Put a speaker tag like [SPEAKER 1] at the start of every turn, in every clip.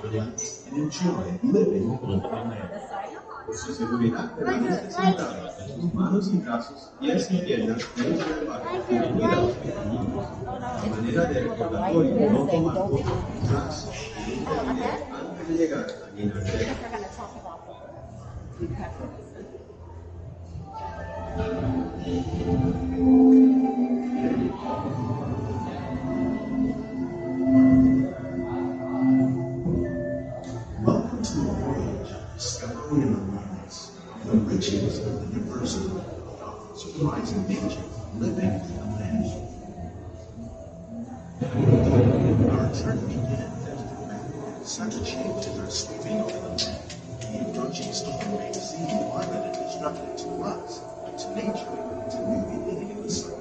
[SPEAKER 1] Relax, and enjoy living on land. Su seguridad permanece sentada en sus manos y brazos y es piernas deben llevar de manera de recordatorio no tomar fotos atrás antes de llegar a Guinardé. Welcome to a voyage of discovery and awareness, the riches of the diversity of surprising nature living in the land. Our journey begins as such a changes are sweeping over the land. The approaching storm may seem violent and destructive to us, but to nature, it's a new beginning in the cycle.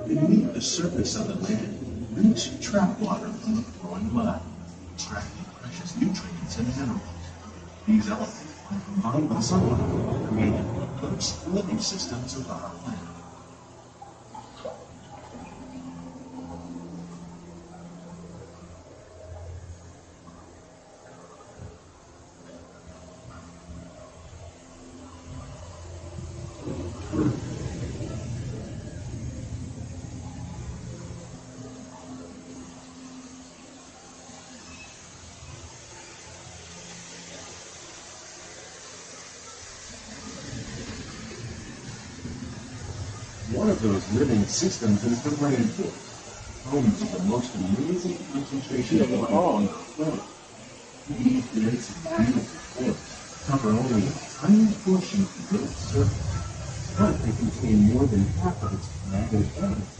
[SPEAKER 1] Beneath the surface of the land, roots trap water from the flowing mud, extracting precious nutrients and minerals. These elements, when combined with sunlight, create complex living systems of our planet. One of those living systems is the rainforest, home to the most amazing concentration of all on the planet. These dense and beautiful forests cover only a tiny portion of the Earth's surface, but they contain more than half of its planetary elements.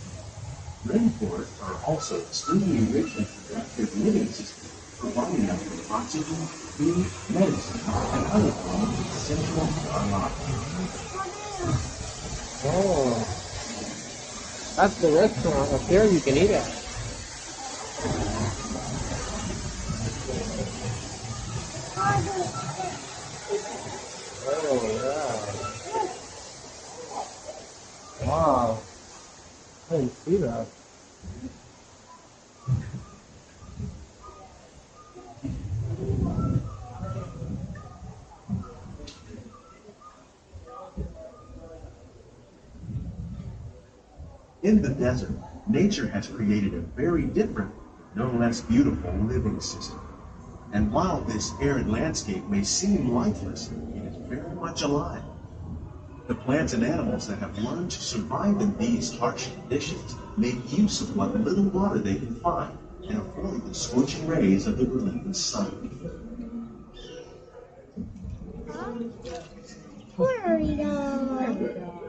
[SPEAKER 1] Rainforests are also extremely rich and productive living systems, providing us with oxygen, food, medicine, and other forms essential to our lives.
[SPEAKER 2] Oh, that's the restaurant up there you can eat at. Oh, yeah. Wow. I didn't see that.
[SPEAKER 1] In the desert, nature has created a very different, no less beautiful living system. And while this arid landscape may seem lifeless, it is very much alive. The plants and animals that have learned to survive in these harsh conditions make use of what little water they can find and avoid the scorching rays of the relentless sun.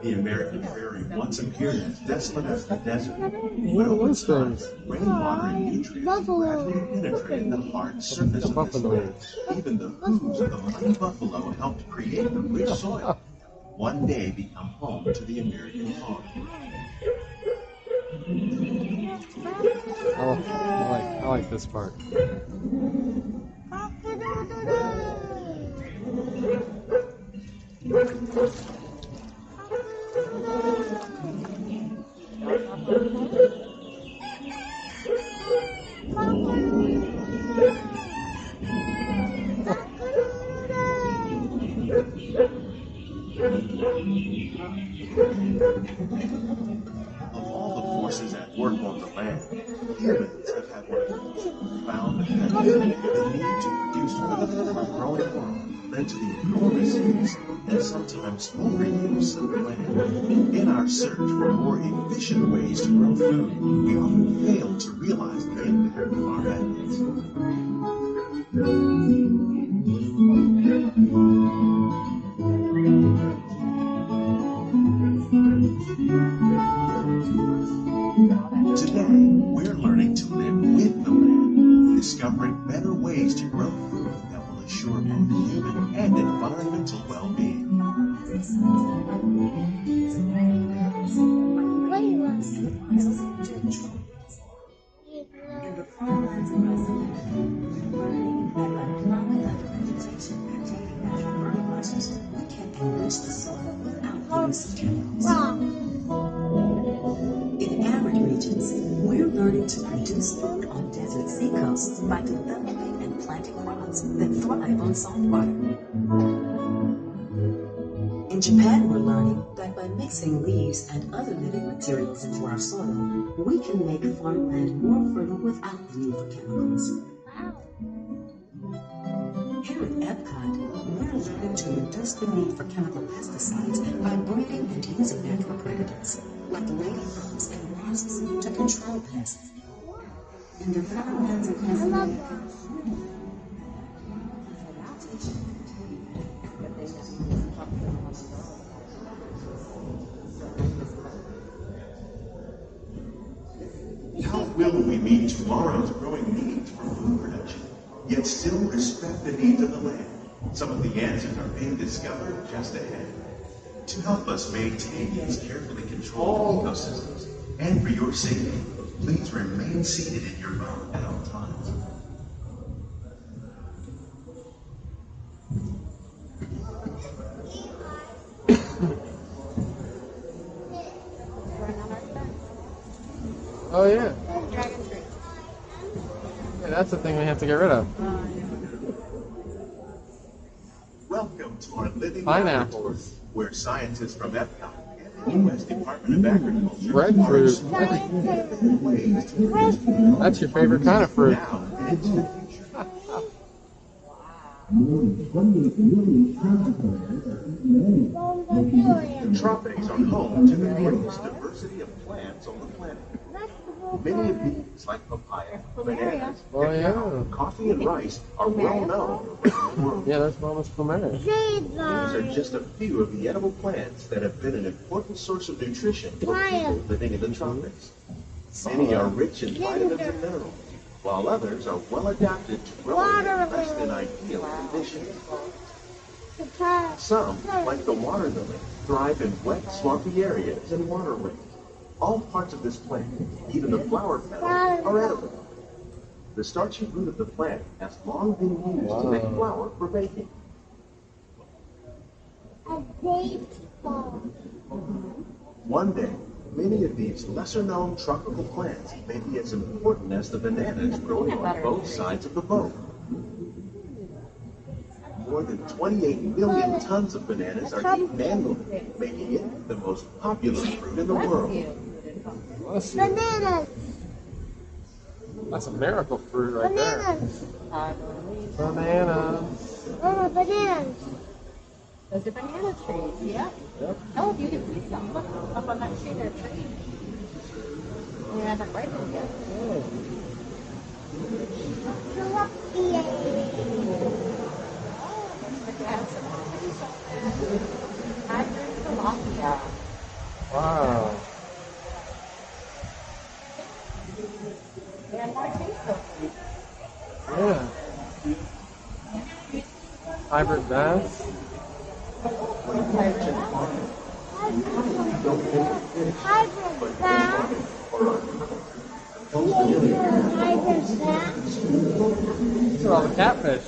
[SPEAKER 1] The American prairie once appeared as desolate as the desert, but over time, rainwater and nutrients gradually penetrated the hard surface of this land. Even the hooves of the mighty buffalo helped create the rich soil, one day become home to the American farm.
[SPEAKER 2] I like this part.
[SPEAKER 1] Of all the forces at work on the land. Humans have had one of the most profound effects. The need to produce food for a growing world led to the enormous use and sometimes overuse of the land. In our search for more efficient ways to grow food, we often fail to realize the impact of our methods. Today, we're learning to live with the land, discovering better ways to grow food that will assure both human and environmental well-being.
[SPEAKER 3] In the farmlands and grasslands, we're learning that by plowing under vegetation containing natural fertilizers, we can enrich the soil without the use of chemicals. In arid regions, we're learning to produce food on desert seacoasts by developing and planting crops that thrive on salt water. In Japan, we're learning that by mixing leaves and other living materials into our soil, we can make farmland more fertile without the need for chemicals. Here at Epcot, we're learning to reduce the need for chemical pesticides by breeding and using natural predators, like ladybugs and wasps, to control pests. In the farmlands and grasslands,
[SPEAKER 1] How will we meet tomorrow's growing needs for food production, yet still respect the needs of the land? Some of the answers are being discovered just ahead. To help us maintain these carefully controlled ecosystems, and for your safety, please remain seated in your boat at all times.
[SPEAKER 2] Oh yeah. Yeah, that's the thing we have to get rid of.
[SPEAKER 1] Welcome to our living
[SPEAKER 2] Pineapple.
[SPEAKER 1] laboratory, where scientists from Epcot and the U.S. Department of Agriculture
[SPEAKER 2] Breadfruit.
[SPEAKER 1] are ways to produce food
[SPEAKER 2] That's your favorite kind of fruit.
[SPEAKER 1] now and into the future. The tropics are home to the greatest diversity of plants on the planet. Many of these, like papaya, bananas, cacao, coffee, and rice, are well known around the world.
[SPEAKER 2] Yeah, that's Mama's plumeria.
[SPEAKER 1] These are just a few of the edible plants that have been an important source of nutrition for people living in the tropics. Many are rich in vitamins and minerals, while others are well adapted to growing in less than ideal conditions. Some, like the water lily, thrive in wet, swampy areas and waterways. All parts of this plant, even the flower petals, are edible. The starchy root of the plant has long been used to make flour for baking. One day, many of these lesser-known tropical plants may be as important as the bananas growing on both sides of the boat. More than 28 million tons of bananas are eaten annually, making it the most popular fruit in the world.
[SPEAKER 2] Bananas. That's a miracle fruit right there. Bananas.
[SPEAKER 4] Bananas.
[SPEAKER 3] those are banana trees, yeah.
[SPEAKER 2] Yep.
[SPEAKER 3] Oh, you can see some. Look up on that tree, there are trees. We haven't ripened yet.
[SPEAKER 2] Wow. Yeah. Hybrid bass.
[SPEAKER 4] Hybrid bass. Hybrid bass.
[SPEAKER 2] These are all the catfish.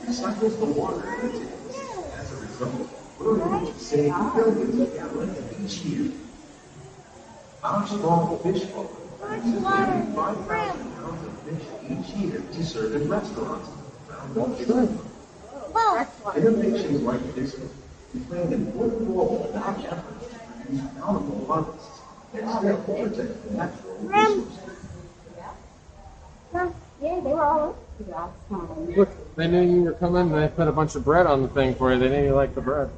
[SPEAKER 1] Recycles the water in the tanks. As a result, we're saving billions of gallons each year. Our small fish farm produces nearly 5,000 pounds of fish each year to serve in restaurants around Innovations like this play an important role in our efforts to produce bountiful harvests and still protect the natural resources.
[SPEAKER 4] Yeah, they were all
[SPEAKER 2] Look, they knew you were coming and they put a bunch of bread on the thing for you. They knew you liked the bread.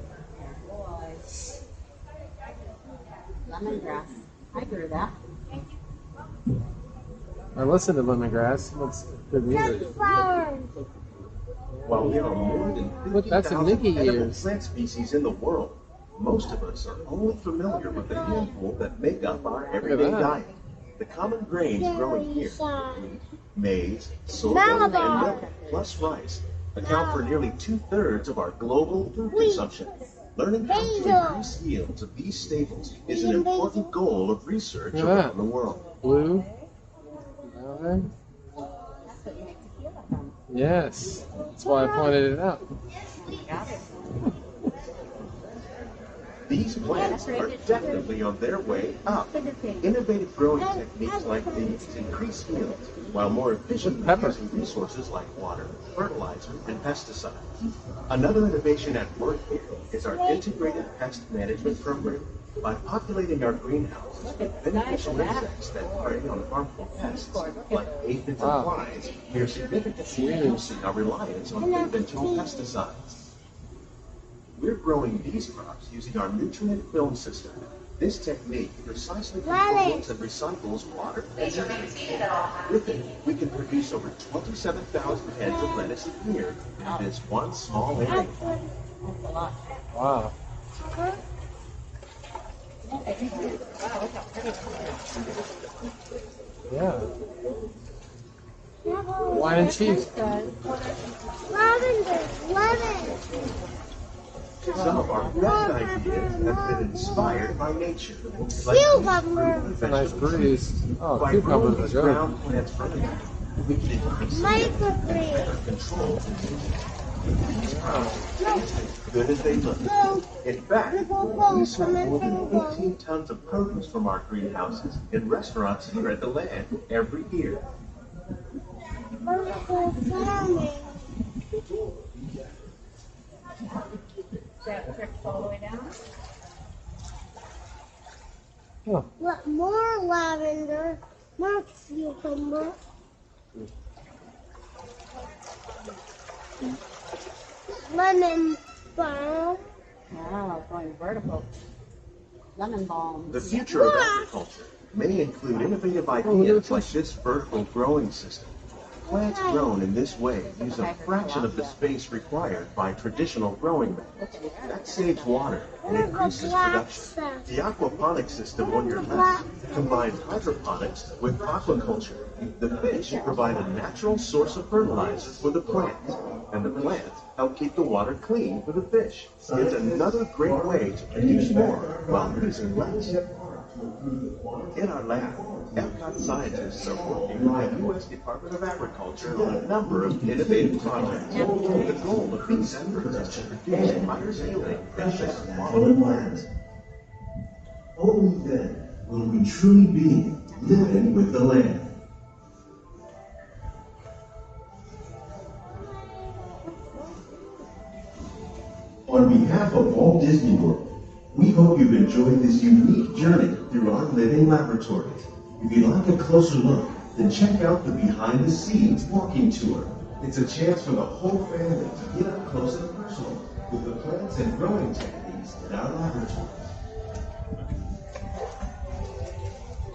[SPEAKER 5] Lemongrass. I grew that.
[SPEAKER 2] I listened to Lemongrass. That's good music.
[SPEAKER 4] flowers.
[SPEAKER 1] While there are more than
[SPEAKER 2] Look, that's a
[SPEAKER 1] 50,000
[SPEAKER 2] Mickey
[SPEAKER 1] edible
[SPEAKER 2] ears.
[SPEAKER 1] plant species in the world, most of us are only familiar with the handful that make up our everyday
[SPEAKER 2] that.
[SPEAKER 1] diet. The common grains growing here, wheat, maize, sorghum, and
[SPEAKER 4] Malabar.
[SPEAKER 1] millet, plus rice, account for nearly 2/3 of our global food consumption. Learning how to
[SPEAKER 4] Basil.
[SPEAKER 1] increase yields of these staples is an important goal of research
[SPEAKER 2] Look at that.
[SPEAKER 1] around the world.
[SPEAKER 2] Blue. Okay.
[SPEAKER 5] That's what you make tequila from.
[SPEAKER 2] Yes. That's why I pointed it out.
[SPEAKER 5] Got it.
[SPEAKER 1] These plants are definitely on their way up. Innovative growing techniques like these increase yields, while more efficiently
[SPEAKER 2] Pepper.
[SPEAKER 1] using resources like water, fertilizer, and pesticides. Another innovation at work here is our integrated pest management program. By populating our greenhouses with beneficial insects that prey on harmful pests like aphids and flies, we are significantly reducing our reliance on conventional pesticides. We're growing these crops using our nutrient film system. This technique precisely controls and recycles water and energy. With it, we can produce over 27,000 heads of lettuce a year in this one small area.
[SPEAKER 5] That's a lot.
[SPEAKER 2] Wow.
[SPEAKER 5] Wow, look how pretty.
[SPEAKER 2] Yeah. Wine and cheese.
[SPEAKER 4] Lavender, lemon.
[SPEAKER 1] Some of our best ideas have been inspired by nature.
[SPEAKER 4] Cucumber.
[SPEAKER 2] It's a nice breeze. Oh,
[SPEAKER 1] By growing
[SPEAKER 2] cucumbers
[SPEAKER 1] these
[SPEAKER 2] are good.
[SPEAKER 1] ground plants vertically, we can increase yield and better control these crops taste as good as they look. In fact, we serve more than 18 tons of produce from our greenhouses in restaurants here at the land every year.
[SPEAKER 4] Vertical farming.
[SPEAKER 5] Is that trick all the way down?
[SPEAKER 2] Huh.
[SPEAKER 4] Look, more lavender, more cucumber. Lemon balm.
[SPEAKER 5] Wow, going vertical. Lemon balm.
[SPEAKER 1] The future of agriculture may include innovative ideas like this vertical growing system. Plants grown in this way use a fraction of the space required by traditional growing methods. That saves water and increases production. The aquaponics system on your left combines hydroponics with aquaculture. The fish provide a natural source of fertilizer for the plants, and the plants help keep the water clean for the fish. It's another great way to produce more while using less. In our lab, Epcot scientists are working with the U.S. Department of Agriculture on a number of innovative projects. The goal of these efforts is to produce higher yielding, precious quality plants. Only then will we truly be living with the land. On behalf of Walt Disney World, we hope you've enjoyed this unique journey through our living laboratories. If you'd like a closer look, then check out the behind-the-scenes walking tour. It's a chance for the whole family to get up close and personal with the plants and growing techniques in our laboratories.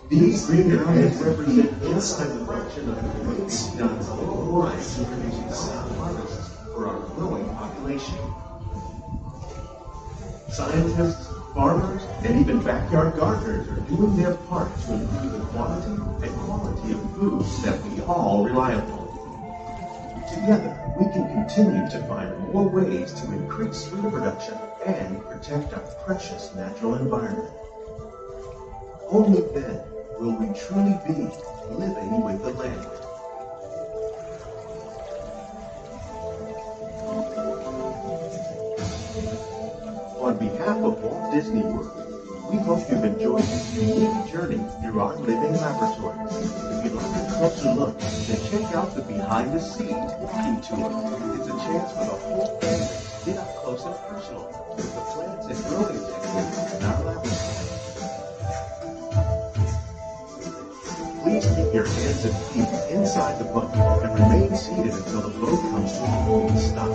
[SPEAKER 1] These greenhouses represent inside the function of the great nuts of rice producing sound harvests for our growing population. Scientists, farmers, and even backyard gardeners are doing their part to improve the quantity and quality of foods that we all rely upon. Together, we can continue to find more ways to increase food production and protect our precious natural environment. Only then will we truly be living with the land. On behalf of Walt Disney World, We hope you've enjoyed this unique journey through our living laboratory. If you'd like a closer look, then check out the behind the scenes walking tour. It's a chance for the whole family to get up close and personal with the plants and growing techniques in our laboratory. Please keep your hands and feet inside the boat and remain seated until the boat comes to a full stop.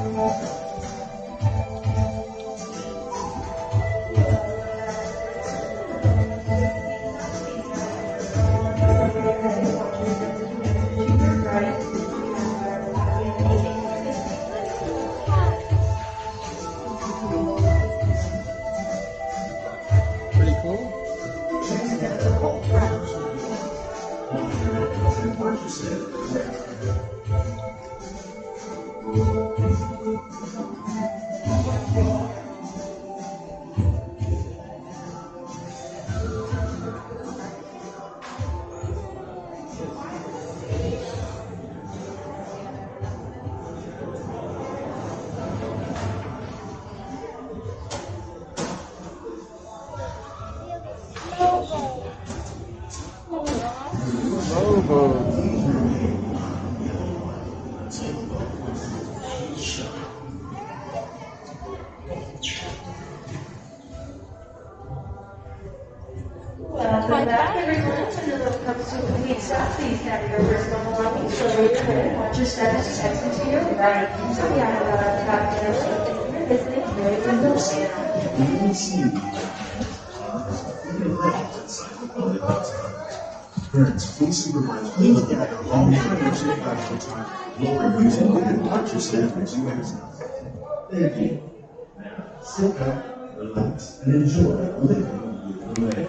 [SPEAKER 2] Pretty cool. Robo.
[SPEAKER 5] Welcome back, everyone, to the Little Cups of Complete Stop. Please have your personal belongings over your head. Watch your steps, exit to your right. So we have top here. You're visiting very window stand.
[SPEAKER 1] Parents, please supervise please gather all information about your time. Lower your music and watch your staff as you exit. Thank you. Now, sit back, relax, and enjoy living with the